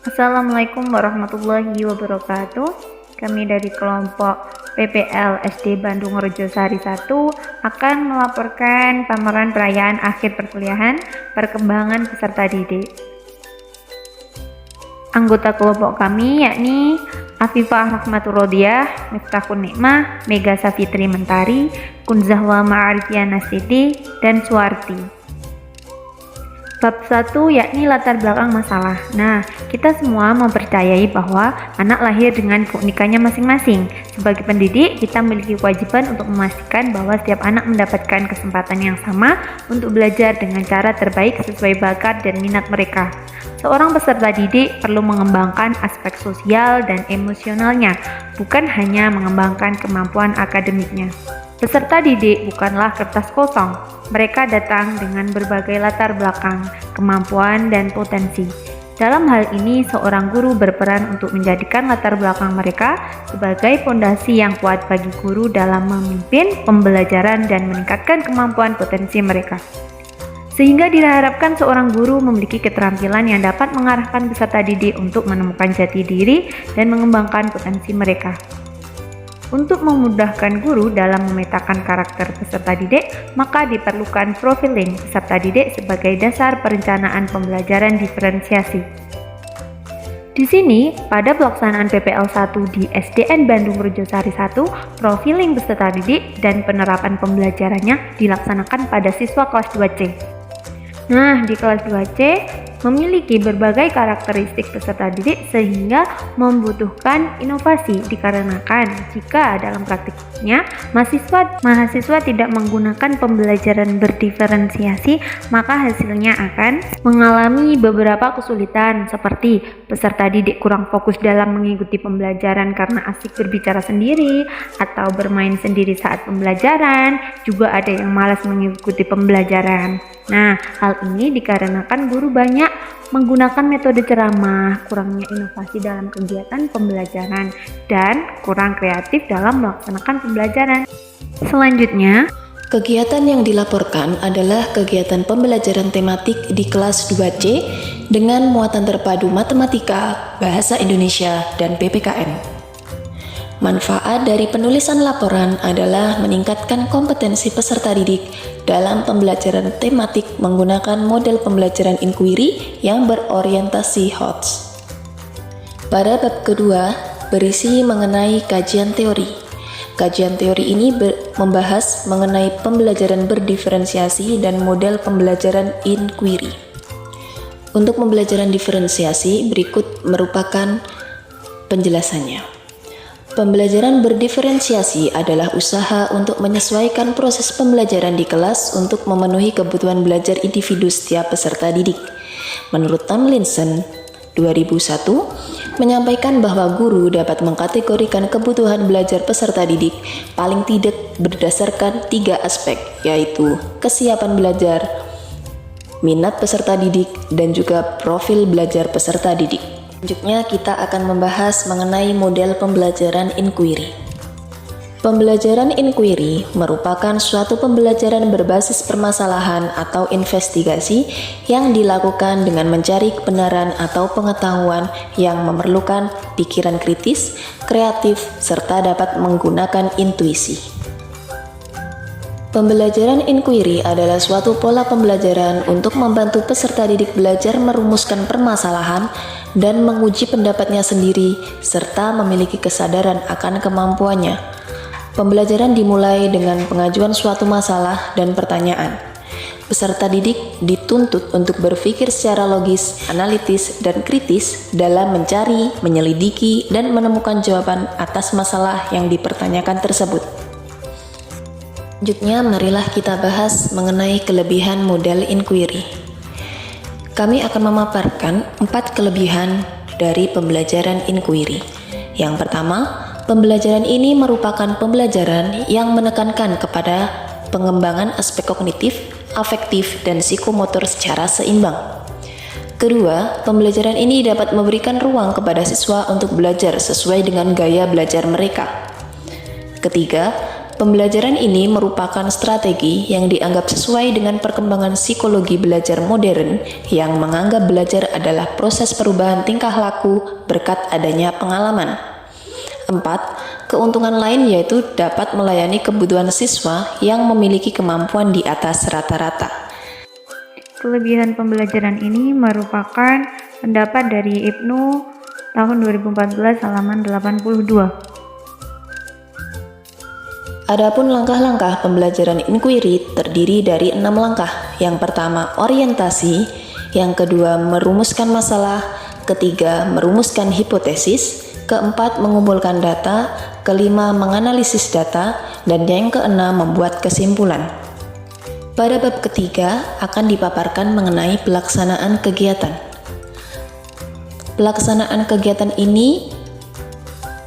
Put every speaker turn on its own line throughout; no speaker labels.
Assalamualaikum warahmatullahi wabarakatuh. Kami dari kelompok PPL SD Bandung Rejosari 1 akan melaporkan pameran perayaan akhir perkuliahan perkembangan peserta didik. Anggota kelompok kami yakni Afifah Rahmatur Rodiah, Miftahun Nikmah, Mega Safitri Mentari, Kunzahwa Ma'arifiana Siti, dan Suwarti. Bab 1 yakni latar belakang masalah. Nah, kita semua mempercayai bahwa anak lahir dengan keunikannya masing-masing. Sebagai pendidik, kita memiliki kewajiban untuk memastikan bahwa setiap anak mendapatkan kesempatan yang sama untuk belajar dengan cara terbaik sesuai bakat dan minat mereka. Seorang peserta didik perlu mengembangkan aspek sosial dan emosionalnya, bukan hanya mengembangkan kemampuan akademiknya. Peserta didik bukanlah kertas kosong. Mereka datang dengan berbagai latar belakang, kemampuan, dan potensi. Dalam hal ini, seorang guru berperan untuk menjadikan latar belakang mereka sebagai fondasi yang kuat bagi guru dalam memimpin pembelajaran dan meningkatkan kemampuan potensi mereka. Sehingga diharapkan seorang guru memiliki keterampilan yang dapat mengarahkan peserta didik untuk menemukan jati diri dan mengembangkan potensi mereka. Untuk memudahkan guru dalam memetakan karakter peserta didik, maka diperlukan profiling peserta didik sebagai dasar perencanaan pembelajaran diferensiasi. Di sini, pada pelaksanaan PPL 1 di SDN Bandung Rejosari 1, profiling peserta didik dan penerapan pembelajarannya dilaksanakan pada siswa kelas 2C. Nah, di kelas 2C memiliki berbagai karakteristik peserta didik sehingga membutuhkan inovasi dikarenakan jika dalam praktiknya mahasiswa tidak menggunakan pembelajaran berdiferensiasi, maka hasilnya akan mengalami beberapa kesulitan seperti peserta didik kurang fokus dalam mengikuti pembelajaran karena asik berbicara sendiri atau bermain sendiri saat pembelajaran, juga ada yang malas mengikuti pembelajaran. Nah, hal ini dikarenakan guru banyak menggunakan metode ceramah, kurangnya inovasi dalam kegiatan pembelajaran, dan kurang kreatif dalam melaksanakan pembelajaran. Selanjutnya,
kegiatan yang dilaporkan adalah kegiatan pembelajaran tematik di kelas 2C dengan muatan terpadu matematika, bahasa Indonesia, dan PPKN. Manfaat dari penulisan laporan adalah meningkatkan kompetensi peserta didik dalam pembelajaran tematik menggunakan model pembelajaran inquiry yang berorientasi HOTS. Pada bab kedua, berisi mengenai kajian teori. Kajian teori ini membahas mengenai pembelajaran berdiferensiasi dan model pembelajaran inquiry. Untuk pembelajaran diferensiasi, berikut merupakan penjelasannya. Pembelajaran berdiferensiasi adalah usaha untuk menyesuaikan proses pembelajaran di kelas untuk memenuhi kebutuhan belajar individu setiap peserta didik. Menurut Tomlinson, 2001, menyampaikan bahwa guru dapat mengkategorikan kebutuhan belajar peserta didik paling tidak berdasarkan 3 aspek, yaitu kesiapan belajar, minat peserta didik, dan juga profil belajar peserta didik. Selanjutnya kita akan membahas mengenai model pembelajaran inquiry. Pembelajaran inquiry merupakan suatu pembelajaran berbasis permasalahan atau investigasi yang dilakukan dengan mencari kebenaran atau pengetahuan yang memerlukan pikiran kritis, kreatif, serta dapat menggunakan intuisi. Pembelajaran inquiry adalah suatu pola pembelajaran untuk membantu peserta didik belajar merumuskan permasalahan dan menguji pendapatnya sendiri, serta memiliki kesadaran akan kemampuannya. Pembelajaran dimulai dengan pengajuan suatu masalah dan pertanyaan. Peserta didik dituntut untuk berpikir secara logis, analitis, dan kritis dalam mencari, menyelidiki, dan menemukan jawaban atas masalah yang dipertanyakan tersebut. Selanjutnya, marilah kita bahas mengenai kelebihan model inquiry. Kami akan memaparkan 4 kelebihan dari pembelajaran inquiry. Yang pertama, pembelajaran ini merupakan pembelajaran yang menekankan kepada pengembangan aspek kognitif, afektif, dan psikomotor secara seimbang. Kedua, pembelajaran ini dapat memberikan ruang kepada siswa untuk belajar sesuai dengan gaya belajar mereka. Ketiga, Pembelajaran ini merupakan strategi yang dianggap sesuai dengan perkembangan psikologi belajar modern yang menganggap belajar adalah proses perubahan tingkah laku berkat adanya pengalaman. 4. Keuntungan lain yaitu dapat melayani kebutuhan siswa yang memiliki kemampuan di atas rata-rata.
Kelebihan pembelajaran ini merupakan pendapat dari Ibnu tahun 2014 halaman 82.
Adapun langkah-langkah pembelajaran inquiry terdiri dari 6 langkah. Yang pertama, orientasi. Yang kedua, merumuskan masalah. Ketiga, merumuskan hipotesis. Keempat, mengumpulkan data. Kelima, menganalisis data. Dan yang keenam, membuat kesimpulan. Pada bab ketiga, akan dipaparkan mengenai pelaksanaan kegiatan. Pelaksanaan kegiatan ini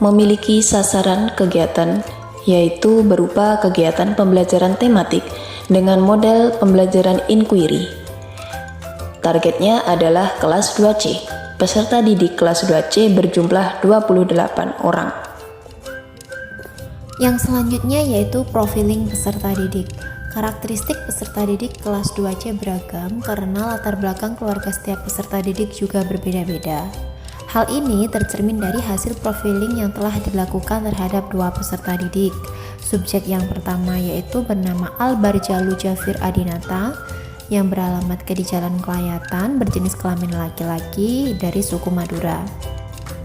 memiliki sasaran kegiatan yaitu berupa kegiatan pembelajaran tematik dengan model pembelajaran inquiry. Targetnya adalah kelas 2C. Peserta didik kelas 2C berjumlah 28 orang.
Yang selanjutnya yaitu profiling peserta didik. Karakteristik peserta didik kelas 2C beragam karena latar belakang keluarga setiap peserta didik juga berbeda-beda. Hal ini tercermin dari hasil profiling yang telah dilakukan terhadap 2 peserta didik. Subjek yang pertama yaitu bernama Albar Jalu Jafir Adinata yang beralamat di Jalan Kelayatan, berjenis kelamin laki-laki dari suku Madura.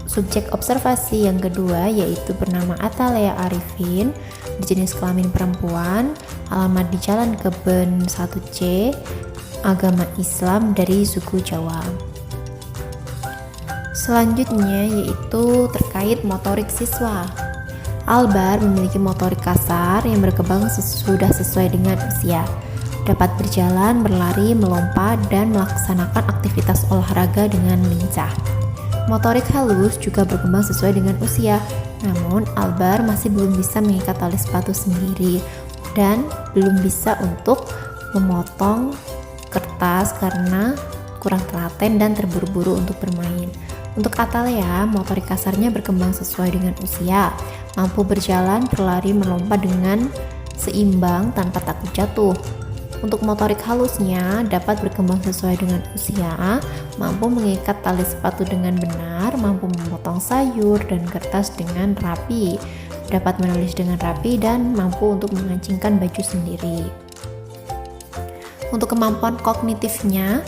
Subjek observasi yang kedua yaitu bernama Atalea Arifin, berjenis kelamin perempuan, alamat di Jalan Keben 1C, agama Islam dari suku Jawa. Selanjutnya yaitu terkait motorik siswa. Albar memiliki motorik kasar yang berkembang sudah sesuai dengan usia. Dapat berjalan, berlari, melompat, dan melaksanakan aktivitas olahraga dengan lincah. Motorik halus juga berkembang sesuai dengan usia. Namun Albar masih belum bisa mengikat tali sepatu sendiri dan belum bisa untuk memotong kertas karena kurang telaten dan terburu-buru untuk bermain. Untuk Atalea, motorik kasarnya berkembang sesuai dengan usia, mampu berjalan, berlari, melompat dengan seimbang tanpa takut jatuh. Untuk motorik halusnya dapat berkembang sesuai dengan usia, mampu mengikat tali sepatu dengan benar, mampu memotong sayur dan kertas dengan rapi, dapat menulis dengan rapi, dan mampu untuk mengancingkan baju sendiri. Untuk kemampuan kognitifnya,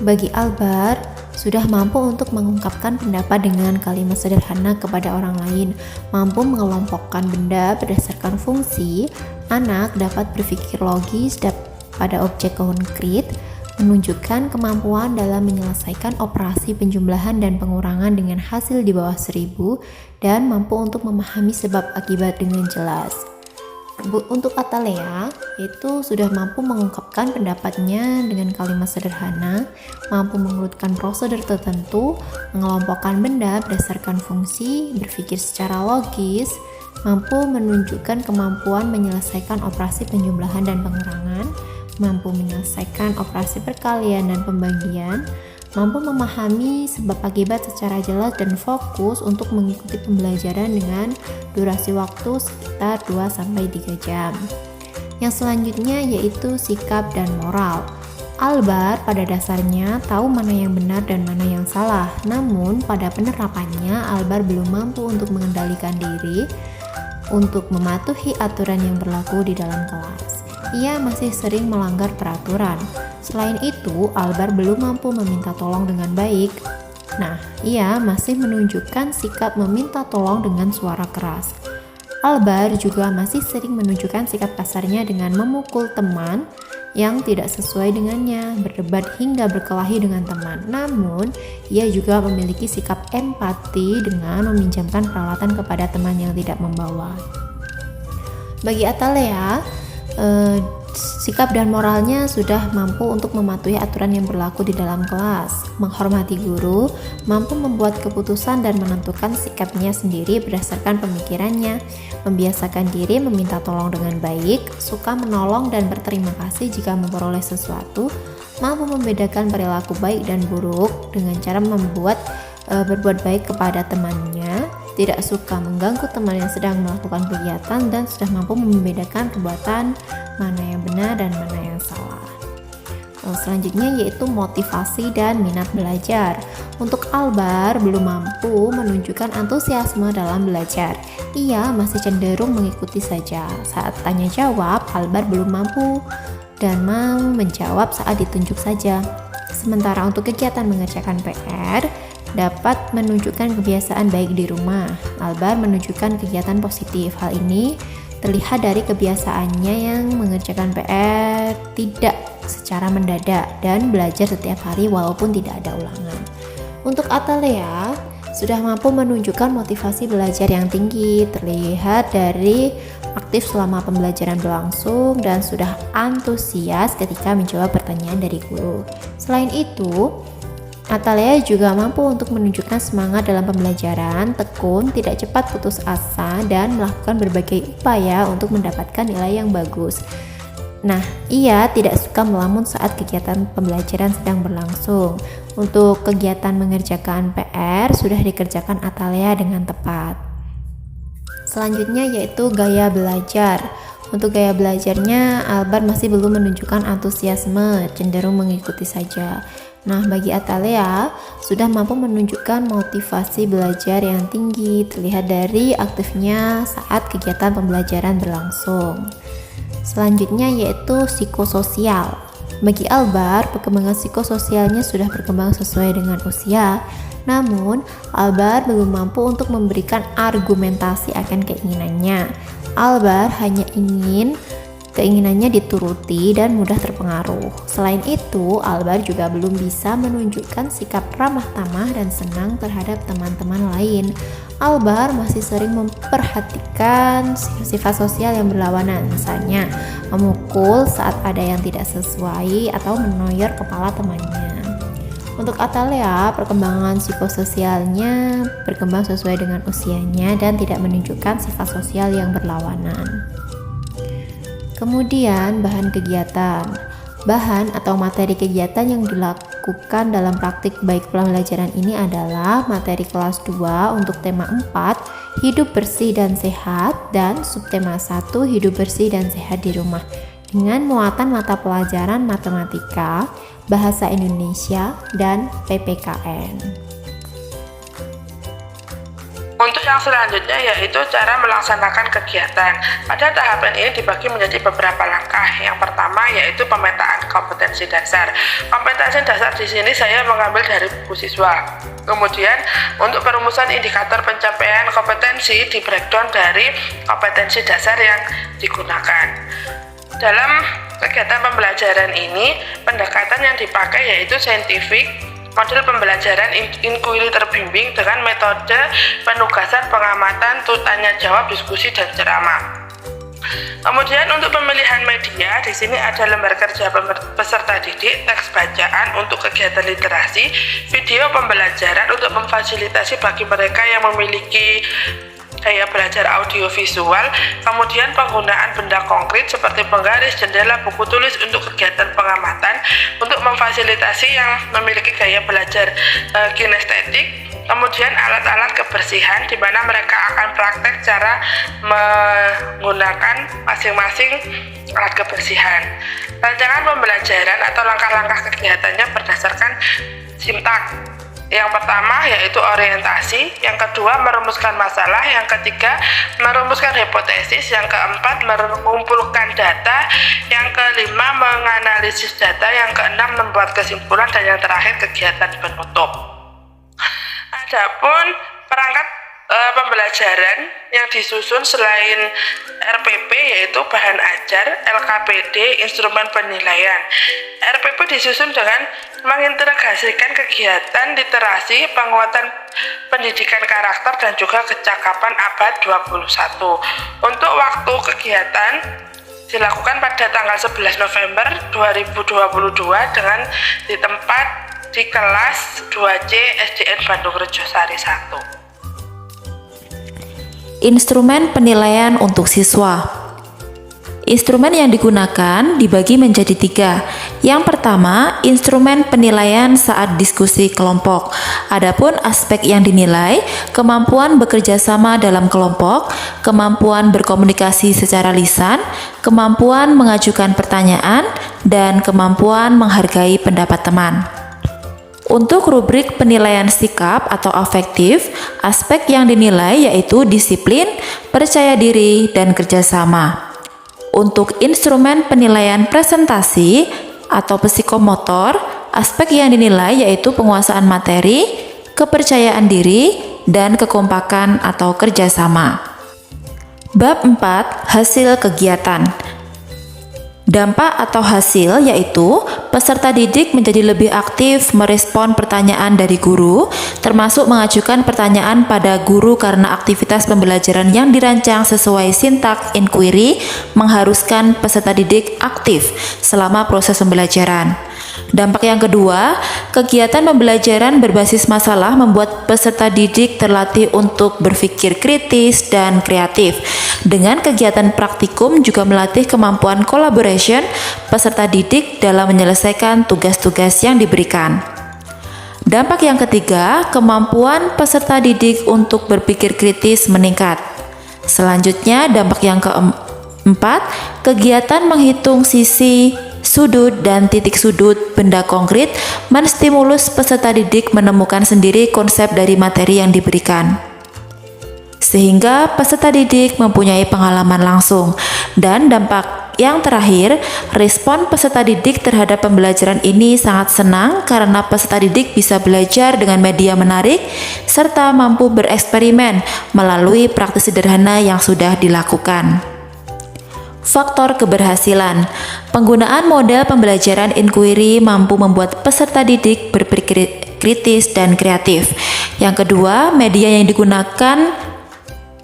bagi Albar sudah mampu untuk mengungkapkan pendapat dengan kalimat sederhana kepada orang lain, mampu mengelompokkan benda berdasarkan fungsi. Anak dapat berpikir logis pada objek konkret, menunjukkan kemampuan dalam menyelesaikan operasi penjumlahan dan pengurangan dengan hasil di bawah 1000, dan mampu untuk memahami sebab akibat dengan jelas. Untuk Atalea, itu sudah mampu mengungkapkan pendapatnya dengan kalimat sederhana, mampu mengurutkan prosedur tertentu, mengelompokkan benda berdasarkan fungsi, berpikir secara logis, mampu menunjukkan kemampuan menyelesaikan operasi penjumlahan dan pengurangan, mampu menyelesaikan operasi perkalian dan pembagian, mampu memahami sebab akibat secara jelas dan fokus untuk mengikuti pembelajaran dengan durasi waktu sekitar 2-3 jam. Yang selanjutnya yaitu sikap dan moral. Albar pada dasarnya tahu mana yang benar dan mana yang salah, namun pada penerapannya Albar belum mampu untuk mengendalikan diri untuk mematuhi aturan yang berlaku di dalam kelas. Ia masih sering melanggar peraturan. Selain itu, Albar belum mampu meminta tolong dengan baik. Nah, ia masih menunjukkan sikap meminta tolong dengan suara keras. Albar juga masih sering menunjukkan sikap kasarnya dengan memukul teman yang tidak sesuai dengannya, berdebat hingga berkelahi dengan teman. Namun, ia juga memiliki sikap empati dengan meminjamkan peralatan kepada teman yang tidak membawa. Bagi Atalea, sikap dan moralnya sudah mampu untuk mematuhi aturan yang berlaku di dalam kelas, menghormati guru, mampu membuat keputusan dan menentukan sikapnya sendiri berdasarkan pemikirannya, membiasakan diri meminta tolong dengan baik, suka menolong dan berterima kasih jika memperoleh sesuatu, mampu membedakan perilaku baik dan buruk dengan cara berbuat baik kepada temannya, tidak suka mengganggu teman yang sedang melakukan kegiatan, dan sudah mampu membedakan perbuatan mana yang benar dan mana yang salah. Selanjutnya yaitu motivasi dan minat belajar. Untuk Albar belum mampu menunjukkan antusiasme dalam belajar. Ia masih cenderung mengikuti saja. Saat tanya jawab, Albar belum mampu dan mau menjawab saat ditunjuk saja. Sementara untuk kegiatan mengerjakan PR dapat menunjukkan kebiasaan baik di rumah. Albar menunjukkan kegiatan positif. Hal ini terlihat dari kebiasaannya yang mengerjakan PR tidak secara mendadak dan belajar setiap hari walaupun tidak ada ulangan. Untuk Atalea sudah mampu menunjukkan motivasi belajar yang tinggi, terlihat dari aktif selama pembelajaran berlangsung dan sudah antusias ketika menjawab pertanyaan dari guru. Selain itu, Atalea juga mampu untuk menunjukkan semangat dalam pembelajaran, tekun, tidak cepat putus asa, dan melakukan berbagai upaya untuk mendapatkan nilai yang bagus. Nah, ia tidak suka melamun saat kegiatan pembelajaran sedang berlangsung. Untuk kegiatan mengerjakan PR sudah dikerjakan Atalea dengan tepat. Selanjutnya yaitu gaya belajar. Untuk gaya belajarnya, Albar masih belum menunjukkan antusiasme, cenderung mengikuti saja. Nah, bagi Atalea sudah mampu menunjukkan motivasi belajar yang tinggi, terlihat dari aktifnya saat kegiatan pembelajaran berlangsung. Selanjutnya yaitu psikososial. Bagi Albar, perkembangan psikososialnya sudah berkembang sesuai dengan usia. Namun, Albar belum mampu untuk memberikan argumentasi akan keinginannya. Albar hanya ingin keinginannya dituruti dan mudah terpengaruh. Selain itu, Albar juga belum bisa menunjukkan sikap ramah tamah dan senang terhadap teman-teman lain. Albar masih sering memperhatikan sifat sosial yang berlawanan, misalnya memukul saat ada yang tidak sesuai atau menoyor kepala temannya. Untuk Atalea, perkembangan psikososialnya berkembang sesuai dengan usianya dan tidak menunjukkan sifat sosial yang berlawanan. Kemudian bahan kegiatan. Bahan atau materi kegiatan yang dilakukan dalam praktik baik pembelajaran ini adalah materi kelas 2 untuk tema 4, hidup bersih dan sehat, dan subtema 1, hidup bersih dan sehat di rumah, dengan muatan mata pelajaran matematika, bahasa Indonesia, dan PPKN.
Untuk yang selanjutnya yaitu cara melaksanakan kegiatan. Pada tahapan ini dibagi menjadi beberapa langkah. Yang pertama yaitu pemetaan kompetensi dasar. Kompetensi dasar di sini saya mengambil dari buku siswa. Kemudian untuk perumusan indikator pencapaian kompetensi di breakdown dari kompetensi dasar yang digunakan. Dalam kegiatan pembelajaran ini, pendekatan yang dipakai yaitu saintifik, model pembelajaran inquiry terbimbing dengan metode penugasan, pengamatan, tanya jawab, diskusi, dan ceramah. Kemudian untuk pemilihan media, di sini ada lembar kerja peserta didik, teks bacaan untuk kegiatan literasi, video pembelajaran untuk memfasilitasi bagi mereka yang memiliki gaya belajar audiovisual, kemudian penggunaan benda konkret seperti penggaris, jendela, buku tulis untuk kegiatan pengamatan untuk memfasilitasi yang memiliki gaya belajar kinestetik, kemudian alat-alat kebersihan di mana mereka akan praktek cara menggunakan masing-masing alat kebersihan. Rancangan pembelajaran atau langkah-langkah kegiatannya berdasarkan simtak. Yang pertama yaitu orientasi, yang kedua merumuskan masalah, yang ketiga merumuskan hipotesis, yang keempat mengumpulkan data, yang kelima menganalisis data, yang keenam membuat kesimpulan, dan yang terakhir kegiatan penutup. Adapun perangkat pembelajaran yang disusun selain RPP yaitu bahan ajar, LKPD, instrumen penilaian. RPP disusun dengan mengintegrasikan kegiatan literasi, penguatan pendidikan karakter, dan juga kecakapan abad 21. Untuk waktu kegiatan dilakukan pada tanggal 11 November 2022 dengan di tempat di kelas 2C SDN Bandung Rejosari 1.
Instrumen penilaian untuk siswa. Instrumen yang digunakan dibagi menjadi 3, Yang pertama, instrumen penilaian saat diskusi kelompok. Adapun aspek yang dinilai, kemampuan bekerja sama dalam kelompok, kemampuan berkomunikasi secara lisan, kemampuan mengajukan pertanyaan, dan kemampuan menghargai pendapat teman. Untuk rubrik penilaian sikap atau afektif, aspek yang dinilai yaitu disiplin, percaya diri, dan kerjasama. Untuk instrumen penilaian presentasi atau psikomotor, aspek yang dinilai yaitu penguasaan materi, kepercayaan diri, dan kekompakan atau kerjasama. Bab 4. Hasil kegiatan. Dampak atau hasil yaitu peserta didik menjadi lebih aktif merespon pertanyaan dari guru, termasuk mengajukan pertanyaan pada guru karena aktivitas pembelajaran yang dirancang sesuai sintaks inquiry mengharuskan peserta didik aktif selama proses pembelajaran. Dampak yang kedua, kegiatan pembelajaran berbasis masalah membuat peserta didik terlatih untuk berpikir kritis dan kreatif. Dengan kegiatan praktikum juga melatih kemampuan collaboration peserta didik dalam menyelesaikan tugas-tugas yang diberikan. Dampak yang ketiga, kemampuan peserta didik untuk berpikir kritis meningkat. Selanjutnya, dampak yang keempat, kegiatan menghitung sisi, sudut, dan titik sudut benda konkret menstimulus peserta didik menemukan sendiri konsep dari materi yang diberikan, sehingga peserta didik mempunyai pengalaman langsung. Dan dampak yang terakhir, respon peserta didik terhadap pembelajaran ini sangat senang karena peserta didik bisa belajar dengan media menarik serta mampu bereksperimen melalui praktik sederhana yang sudah dilakukan. Faktor keberhasilan. Penggunaan model pembelajaran inquiry mampu membuat peserta didik berpikir kritis dan kreatif. Yang kedua, media yang digunakan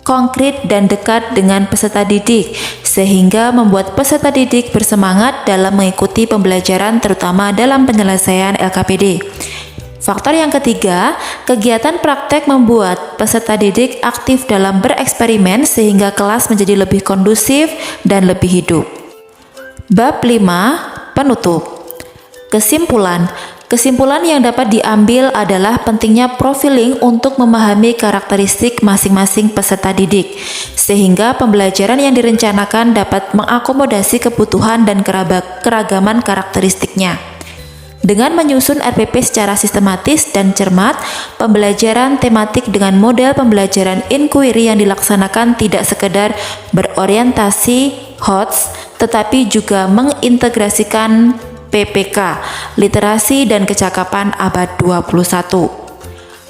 konkret dan dekat dengan peserta didik, sehingga membuat peserta didik bersemangat dalam mengikuti pembelajaran terutama dalam penyelesaian LKPD. Faktor yang ketiga, kegiatan praktek membuat peserta didik aktif dalam bereksperimen sehingga kelas menjadi lebih kondusif dan lebih hidup. Bab 5. Penutup. Kesimpulan. Kesimpulan yang dapat diambil adalah pentingnya profiling untuk memahami karakteristik masing-masing peserta didik, sehingga pembelajaran yang direncanakan dapat mengakomodasi kebutuhan dan keragaman karakteristiknya. Dengan menyusun RPP secara sistematis dan cermat, pembelajaran tematik dengan model pembelajaran inquiry yang dilaksanakan tidak sekedar berorientasi HOTS, tetapi juga mengintegrasikan PPK, literasi dan kecakapan abad 21.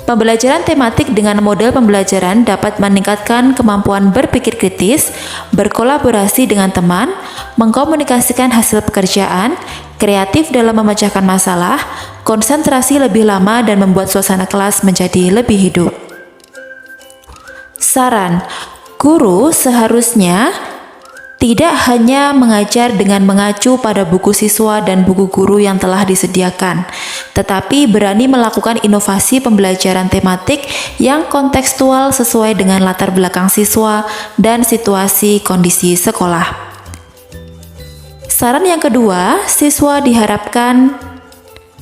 Pembelajaran tematik dengan model pembelajaran dapat meningkatkan kemampuan berpikir kritis, berkolaborasi dengan teman, mengkomunikasikan hasil pekerjaan, kreatif dalam memecahkan masalah, konsentrasi lebih lama, dan membuat suasana kelas menjadi lebih hidup. Saran: guru seharusnya tidak hanya mengajar dengan mengacu pada buku siswa dan buku guru yang telah disediakan, tetapi berani melakukan inovasi pembelajaran tematik yang kontekstual sesuai dengan latar belakang siswa dan situasi kondisi sekolah. Saran yang kedua, siswa diharapkan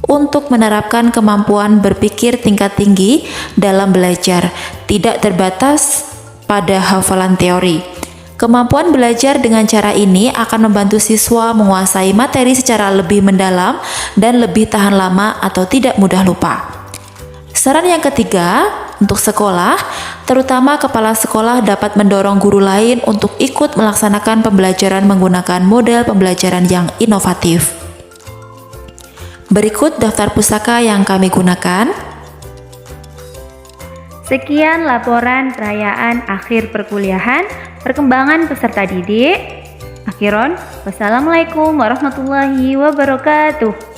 untuk menerapkan kemampuan berpikir tingkat tinggi dalam belajar, tidak terbatas pada hafalan teori. Kemampuan belajar dengan cara ini akan membantu siswa menguasai materi secara lebih mendalam dan lebih tahan lama atau tidak mudah lupa. Saran yang ketiga, untuk sekolah, terutama kepala sekolah dapat mendorong guru lain untuk ikut melaksanakan pembelajaran menggunakan model pembelajaran yang inovatif. Berikut daftar pustaka yang kami gunakan.
Sekian laporan perayaan akhir perkuliahan, perkembangan peserta didik. Akhiron, wassalamualaikum warahmatullahi wabarakatuh.